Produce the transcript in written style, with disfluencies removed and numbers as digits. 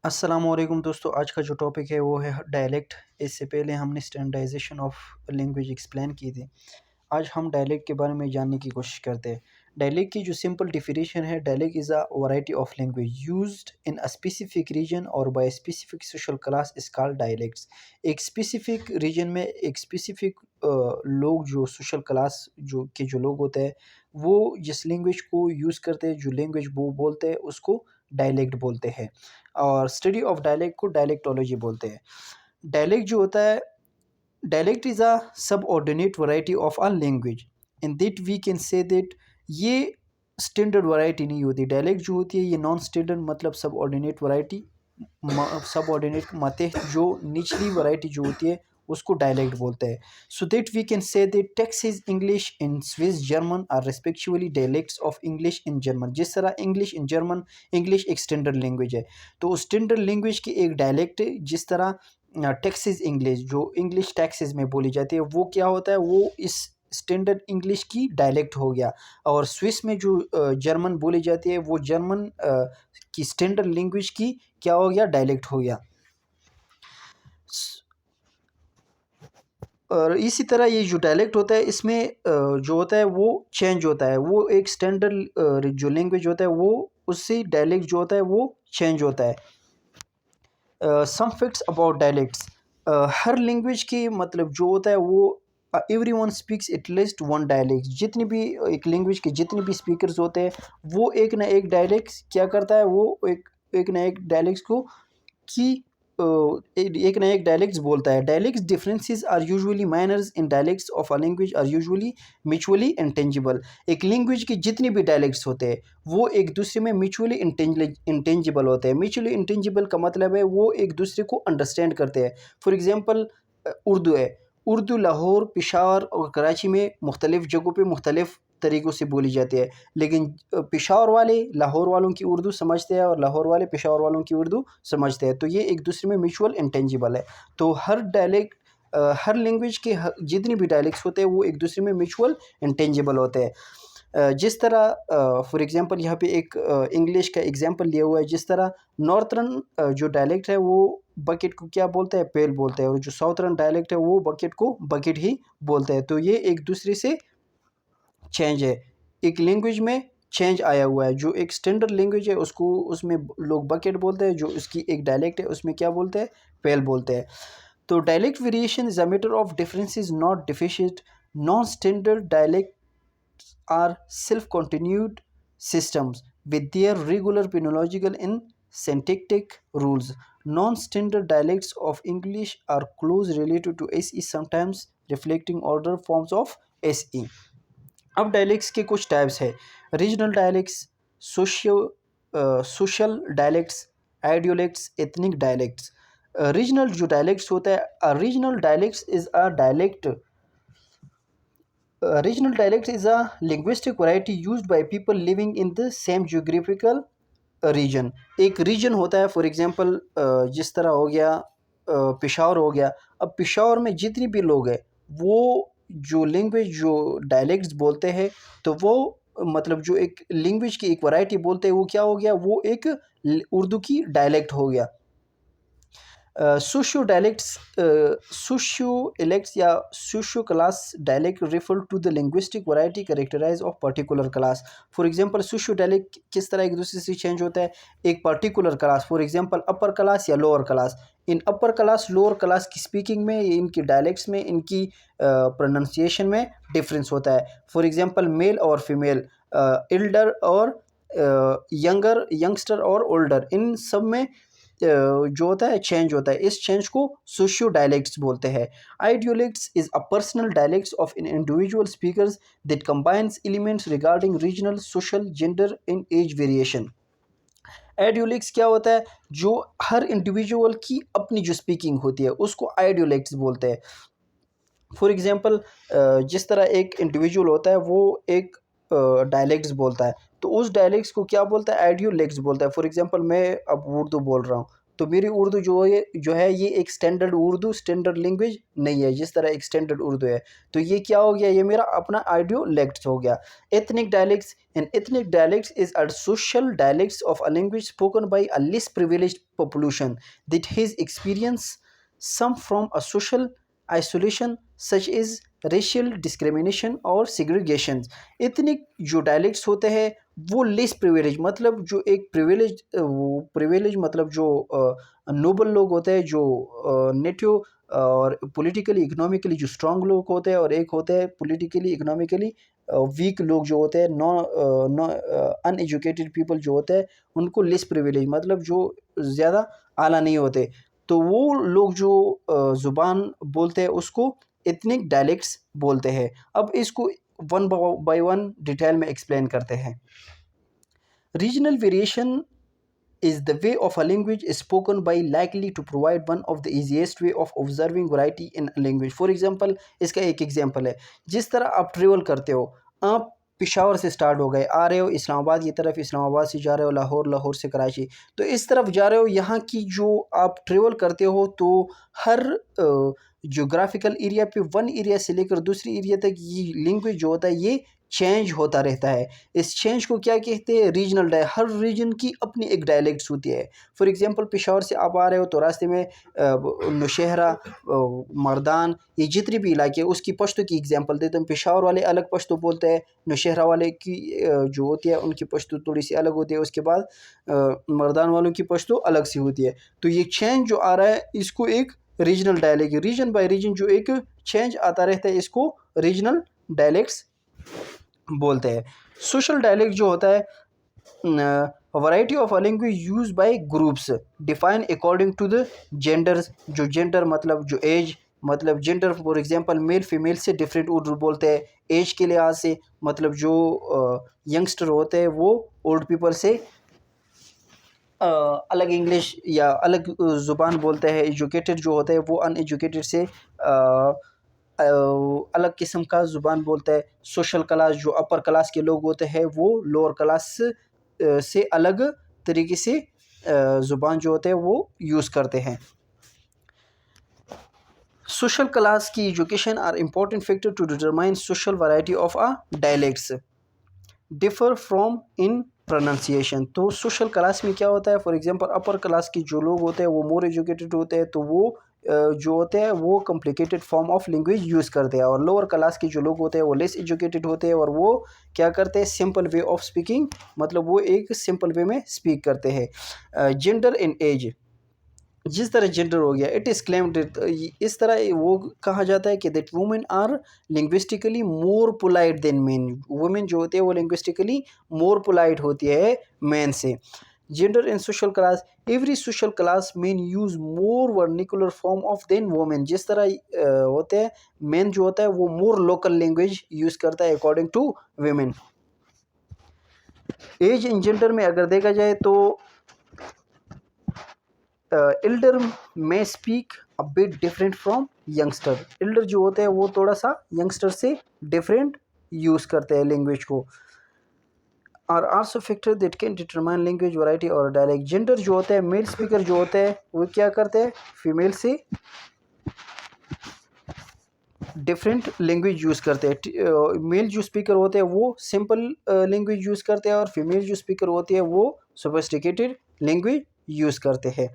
अस्सलामुअलैकुम दोस्तों, आज का जो टॉपिक है वो है डायलेक्ट। इससे पहले हमने स्टैंडर्डाइजेशन ऑफ लैंग्वेज एक्सप्लेन की थी। आज हम डायलेक्ट के बारे में जानने की कोशिश करते हैं। डायलेक्ट की जो सिंपल डिफिनेशन है, dialect is a variety of language used in a specific region और by specific social class is called dialects. एक स्पेसिफिक रीजन में एक स्पेसिफिक लोग, जो सोशल क्लास जो लोग होते हैं, वो जिस लैंग्वेज को यूज़ करते हैं, जो लैंग्वेज वो बोलते हैं, उसको डायलेक्ट बोलते हैं। और स्टडी ऑफ डायलेक्ट को डायलेक्टोलॉजी बोलते हैं। डायलेक्ट जो होता है, dialect is a subordinate variety of a language in that we can say that ये स्टैंडर्ड वैरायटी नहीं होती। डायलेक्ट जो होती है ये नॉन स्टैंडर्ड मतलब सबऑर्डिनेट वैरायटी, सबऑर्डिनेट मातेहत जो निचली वैरायटी जो होती है उसको डायलेक्ट बोलते हैं। So that we can say that Texas English in Swiss German are respectively dialects of English in German. जिस तरह इंग्लिश इन जर्मन, इंग्लिश एक स्टैंडर्ड लैंग्वेज है, तो स्टैंडर्ड लैंग्वेज की एक डायलेक्ट है। जिस तरह टेक्सास इंग्लिश जो इंग्लिश टेक्सास में बोली जाती है, वो क्या होता है, वो इस स्टैंडर्ड इंग्लिश की डायलेक्ट हो गया। और स्विस में जो जर्मन बोली जाती है, वो जर्मन की स्टैंडर्ड लैंग्वेज की क्या हो गया, डायलेक्ट हो गया। और इसी तरह ये जो डायलेक्ट होता है, इसमें जो होता है वो चेंज होता है। वो एक स्टैंडर्ड जो लैंग्वेज होता है, वो उससे डायलेक्ट जो होता है वो चेंज होता है। Some facts about dialects. हर लैंग्वेज की मतलब जो होता है वो everyone speaks at least one dialect. जितनी भी एक लैंग्वेज के जितने भी स्पीकर्स होते हैं, वो एक ना एक डायलेक्ट क्या करता है, वो एक ना एक डायलेक्ट को की एक ना एक डायलेक्ट्स बोलता है। Dialects differences are usually minors in dialects of a language are usually mutually intangible. एक लैंग्वेज की जितनी भी डायलेक्ट्स होते हैं, वो एक दूसरे में म्यूचुअली इंटेंजिबल होते हैं। म्यूचुअली इंटेंजिबल का मतलब है वो एक दूसरे को अंडरस्टैंड करते हैं। फॉर एग्जांपल उर्दू है। उर्दू लाहौर, पेशावर और कराची में मुख्तलिफ़ जगहों पे मुख्तलिफ़ तरीक़ों से बोली जाती है, लेकिन पेशावर वाले लाहौर वालों की उर्दू समझते हैं और लाहौर वाले पेशावर वालों की उर्दू समझते हैं। तो ये एक दूसरे में म्यूचुअल इंटेंजिबल है। तो हर डायलेक्ट हर लैंग्वेज के जितनी भी डायलेक्ट्स होते हैं, वो एक दूसरे में म्यूचुअल इंटेंजिबल होते हैं। जिस तरह फॉर एग्जांपल यहाँ पे एक इंग्लिश का एग्जांपल लिया हुआ है। जिस तरह नॉर्थर्न जो डायलेक्ट है, वो बकेट को क्या बोलते हैं, पेल बोलते हैं, और जो साउथर्न डायलेक्ट है वो बकेट को बकेट ही बोलते हैं। तो ये एक दूसरे से चेंज है। एक लैंग्वेज में चेंज आया हुआ है। जो एक स्टैंडर्ड लैंग्वेज है, उसको उसमें लोग बकेट बोलते हैं। जो उसकी एक डायलेक्ट है, उसमें क्या बोलते हैं, पेल बोलते हैं। तो dialect variation is a matter of differences not deficient. Non standard dialect are self-continued systems with their regular phonological and syntactic rules. Non-standard dialects of English are close related to SE, sometimes reflecting older forms of SE. अब dialects के कुछ types है। Regional dialects, social dialects, idiolects, ethnic dialects. Regional जो dialects होता है, regional dialects is a dialect regional dialect is a linguistic variety used by people living in the same geographical region. एक region होता है, for example जिस तरह हो गया पेशावर हो गया। अब पेशावर में जितनी भी लोग हैं, वो जो लैंग्वेज जो डायलेक्ट्स बोलते हैं, तो वो मतलब जो एक लैंग्वेज की एक वैरायटी बोलते हैं, वो क्या हो गया, वो एक उर्दू की डायलेक्ट हो गया। सोशियो डायलेक्ट्स, सोशियो एलेक्ट्स या socio class dialect refer to the linguistic variety characterize of particular class. For example socio dialect किस तरह एक दूसरे से चेंज होता है, एक particular class, for example upper class या लोअर क्लास। इन अपर क्लास लोअर क्लास की स्पीकिंग में, इनकी डायलेक्ट्स में, इनकी प्रोनाउंसिएशन में डिफरेंस होता है। फॉर एग्जांपल मेल और फीमेल, एल्डर और यंगस्टर और ओल्डर, इन सब में जो होता है चेंज होता है। इस चेंज को सोशियो डायलेक्ट्स बोलते हैं। Idiolects is a personal dialects of an individual speakers that combines elements regarding regional, social, gender and age variation. Idiolects क्या होता है, जो हर इंडिविजुअल की अपनी जो स्पीकिंग होती है, उसको आइडियोलेक्ट्स बोलते हैं। फॉर एग्जांपल जिस तरह एक इंडिविजुअल होता है, वो एक डायलेक्ट्स बोलता है, तो उस डायलेक्ट्स को क्या बोलता है, आइडियोलेक्ट्स बोलता है। फॉर एग्जांपल मैं अब उर्दू बोल रहा हूँ, तो मेरी उर्दू जो है ये एक स्टैंडर्ड लैंग्वेज नहीं है, जिस तरह एक स्टैंडर्ड उर्दू है। तो ये क्या हो गया, ये मेरा अपना आइडियोलेक्ट हो गया। Ethnic dialects, and ethnic dialects is a social dialects of a language spoken by a less privileged population that has experienced some from a social isolation such as racial discrimination और segregation। इतने जो dialects होते हैं वो less privilege, मतलब जो एक privilege मतलब जो नोबल लोग होते हैं, जो नेटिव और पॉलिटिकली इकोनॉमिकली जो स्ट्रांग लोग होते हैं, और एक होते हैं पॉलिटिकली इकोनॉमिकली वीक लोग जो होते हैं, नॉन अनएजुकेटेड पीपल जो होते हैं, उनको लेस प्रिविलेज मतलब जो ज़्यादा आला नहीं होते। तो वो लोग जो ज़ुबान बोलते हैं उसको एथनिक डायलेक्ट्स बोलते हैं। अब इसको वन बाय वन डिटेल में एक्सप्लेन करते हैं। Regional variation is the way of a language is spoken by likely to provide one of the easiest way of observing variety in a language। For example, इसका एक example है, जिस तरह आप travel करते हो, आप पिशावर से स्टार्ट हो गए, आ रहे हो इस्लामाबाद की तरफ, इस्लामाबाद से जा रहे हो लाहौर, लाहौर से कराची, तो इस तरफ जा रहे हो। यहाँ की जो आप ट्रेवल करते हो तो हर जोग्राफिकल एरिया पे, वन एरिया से लेकर दूसरी एरिया तक ये लैंग्वेज जो होता है ये चेंज होता रहता है। इस चेंज को क्या कहते हैं, रीजनल हर रीजन की अपनी एक डायलेक्ट्स होती है। फॉर एग्जांपल पेशावर से आप आ रहे हो तो रास्ते में नौशहरा, मर्दान, ये जितने भी इलाके उसकी पश्तो की एग्जांपल देते हैं। पेशावर वाले अलग पश्तो बोलते हैं, नौशहरा वाले की जो होती है उनकी पश्तो थोड़ी सी अलग होती है, उसके बाद मर्दान वालों की पश्तो अलग सी होती है। तो ये चेंज जो आ रहा है इसको एक regional dialect, region by region जो एक चेंज आता रहता है इसको रीजनल डायलेक्ट्स बोलते हैं। सोशल डायलेक्ट जो होता है, variety of a language use by groups define according to the genders. जो जेंडर मतलब जो एज, मतलब gender for example male female से डिफरेंट उर्दू बोलते हैं। एज के लिहाज से मतलब जो यंगस्टर होते हैं वो ओल्ड पीपल से अलग इंग्लिश या अलग ज़ुबान बोलते हैं। एजुकेटेड जो होते हैं वो अनएजुकेटेड से अलग किस्म का ज़ुबान बोलता है। सोशल क्लास जो अपर क्लास के लोग होते हैं वो लोअर क्लास से अलग तरीके से ज़ुबान जो होते हैं वो यूज़ करते हैं। सोशल क्लास की education are important factor to determine social variety of a dialects differ from in pronunciation. तो सोशल क्लास में क्या होता है, फॉर एग्जांपल अपर क्लास के जो लोग होते हैं वो मोर एजुकेटेड होते हैं, तो वो जो होते हैं वो complicated form of language use करते हैं, और लोअर क्लास के जो लोग होते हैं वो लेस एजुकेटेड होते हैं और वो क्या करते हैं, सिंपल वे ऑफ स्पीकिंग, मतलब वो एक सिंपल वे में स्पीक करते हैं। जेंडर इन एज, जिस तरह जेंडर हो गया, इट इज़ क्लेम्ड, इस तरह वो कहा जाता है कि that women are linguistically more polite than men. Women जो होती है वो लिंग्विस्टिकली मोर पोलाइट होती है मैन से। Gender in social class, every social class men use more vernacular form of than women. जिस तरह होते हैं मैन जो होता है वो मोर लोकल लैंग्वेज यूज़ करता है according to women. Age in gender में अगर देखा जाए तो एल्डर में speak a bit different from youngster. Elder जो होते हैं वो थोड़ा सा यंगस्टर से डिफरेंट यूज़ करते हैं लैंग्वेज को। और also factor that can determine language variety और डायलेक्ट। जेंडर जो होता है मेल स्पीकर जो होते हैं वो क्या करते हैं, फीमेल से डिफरेंट लैंग्वेज यूज़ करते हैं। मेल जो स्पीकर होते हैं वो सिंपल लैंग्वेज यूज़ करते हैं, और फीमेल जो स्पीकर होती है वो सोफिस्टिकेटेड लैंग्वेज यूज़ करते हैं।